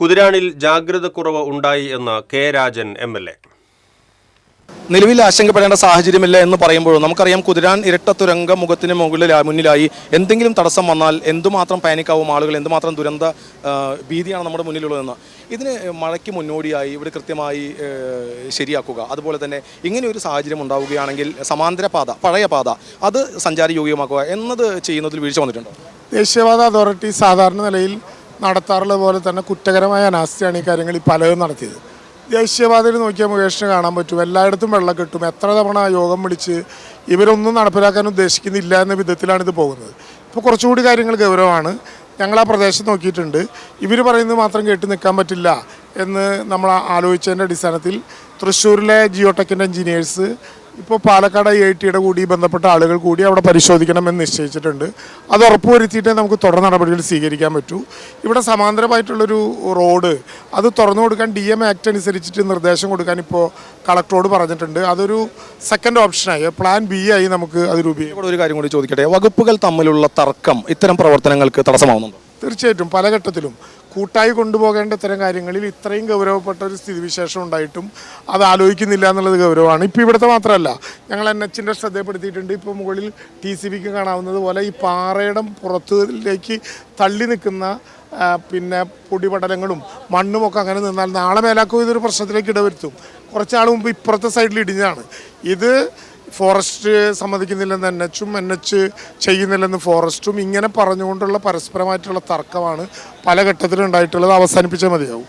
കുതിരാനിൽ ജാഗ്രതക്കുറവ് ഉണ്ടായി എന്ന് K Rajan MLA. നിലവിൽ ആശങ്കപ്പെടേണ്ട സാഹചര്യമില്ല എന്ന് പറയുമ്പോഴും നമുക്കറിയാം കുതിരാൻ ഇരട്ടത്തുരങ്ക മുഖത്തിന് മുന്നിലായി എന്തെങ്കിലും തടസ്സം വന്നാൽ എന്തുമാത്രം പാനിക്കാവും ആളുകൾ, എന്തുമാത്രം ദുരന്ത ഭീതിയാണ് നമ്മുടെ മുന്നിലുള്ളതെന്ന്. ഇതിന് മഴയ്ക്ക് മുന്നോടിയായി ഇവിടെ കൃത്യമായി ശരിയാക്കുക, അതുപോലെ തന്നെ ഇങ്ങനെ ഒരു സാഹചര്യം ഉണ്ടാവുകയാണെങ്കിൽ സമാന്തര പാത, പഴയ പാത അത് സഞ്ചാരയോഗ്യമാക്കുക എന്നത് ചെയ്യുന്നതിൽ വീഴ്ച വന്നിട്ടുണ്ടോ? ദേശീയപാത അതോറിറ്റി സാധാരണ നിലയിൽ നടത്താറുള്ള പോലെ തന്നെ കുറ്റകരമായ അനാസ്ഥയാണ് ഈ കാര്യങ്ങൾ പലതും നടത്തിയത്. ദേശീയപാതയിൽ നോക്കിയാൽ മുകേഷിന് കാണാൻ പറ്റും, എല്ലായിടത്തും വെള്ളം കിട്ടും. എത്ര തവണ യോഗം വിളിച്ച് ഇവരൊന്നും നടപ്പിലാക്കാൻ ഉദ്ദേശിക്കുന്നില്ല എന്ന വിധത്തിലാണ് ഇത് പോകുന്നത്. ഇപ്പോൾ കുറച്ചുകൂടി കാര്യങ്ങൾ ഗൗരവമാണ്. ഞങ്ങൾ ആ പ്രദേശത്ത് നോക്കിയിട്ടുണ്ട്. ഇവർ പറയുന്നത് മാത്രം കേട്ട് നിൽക്കാൻ പറ്റില്ല എന്ന് നമ്മൾ ആലോചിച്ചതിൻ്റെ അടിസ്ഥാനത്തിൽ തൃശ്ശൂരിലെ ജിയോടെക്കിൻ്റെ എഞ്ചിനീയേഴ്സ് ഇപ്പോൾ പാലക്കാട് IITയുടെ കൂടി ബന്ധപ്പെട്ട ആളുകൾ കൂടി അവിടെ പരിശോധിക്കണമെന്ന് നിശ്ചയിച്ചിട്ടുണ്ട്. അത് ഉറപ്പുവരുത്തിയിട്ടേ നമുക്ക് തുടർ നടപടികൾ സ്വീകരിക്കാൻ പറ്റൂ. ഇവിടെ സമാന്തരമായിട്ടുള്ളൊരു റോഡ് അത് തുറന്നു കൊടുക്കാൻ DM ആക്ട് അനുസരിച്ചിട്ട് നിർദ്ദേശം കൊടുക്കാൻ ഇപ്പോൾ കളക്ടറോട് പറഞ്ഞിട്ടുണ്ട്. അതൊരു സെക്കൻഡ് ഓപ്ഷനായി, പ്ലാൻ B ആയി നമുക്ക് അത് രൂപീകരിക്കും. ഒരു കാര്യം കൂടി ചോദിക്കട്ടെ, വകുപ്പുകൾ തമ്മിലുള്ള തർക്കം ഇത്തരം പ്രവർത്തനങ്ങൾക്ക് തടസ്സമാവുന്നുണ്ടോ? തീർച്ചയായിട്ടും പല ഘട്ടത്തിലും കൂട്ടായി കൊണ്ടുപോകേണ്ട ഇത്തരം കാര്യങ്ങളിൽ ഇത്രയും ഗൗരവപ്പെട്ട ഒരു സ്ഥിതിവിശേഷം ഉണ്ടായിട്ടും അത് ആലോചിക്കുന്നില്ല എന്നുള്ളത് ഗൗരവമാണ്. ഇപ്പോൾ ഇവിടുത്തെ മാത്രമല്ല, ഞങ്ങൾ NHന്റെ ശ്രദ്ധപ്പെടുത്തിയിട്ടുണ്ട്. ഇപ്പോൾ മുകളിൽ TCBക്ക് കാണാവുന്നത് പോലെ ഈ പാറയുടെ പുറത്തിലേക്ക് തള്ളി നിൽക്കുന്ന പിന്നെ പൊടിപടലങ്ങളും മണ്ണുമൊക്കെ അങ്ങനെ നിന്നാൽ നാളെ മേലാക്കും ഇതൊരു പ്രശ്നത്തിലേക്ക് ഇടവരുത്തും. കുറച്ചാൾ മുമ്പ് ഇപ്പുറത്തെ സൈഡിൽ ഇടിഞ്ഞാണ് ഇത്. ഫോറസ്റ്റ് സമ്മതിക്കുന്നില്ലെന്ന് NH ചെയ്യുന്നില്ലെന്ന് ഫോറസ്റ്റും ഇങ്ങനെ പറഞ്ഞുകൊണ്ടുള്ള പരസ്പരമായിട്ടുള്ള തർക്കമാണ് പല ഘട്ടത്തിലും ഉണ്ടായിട്ടുള്ളത്. അവസാനിപ്പിച്ചാൽ മതിയാവും.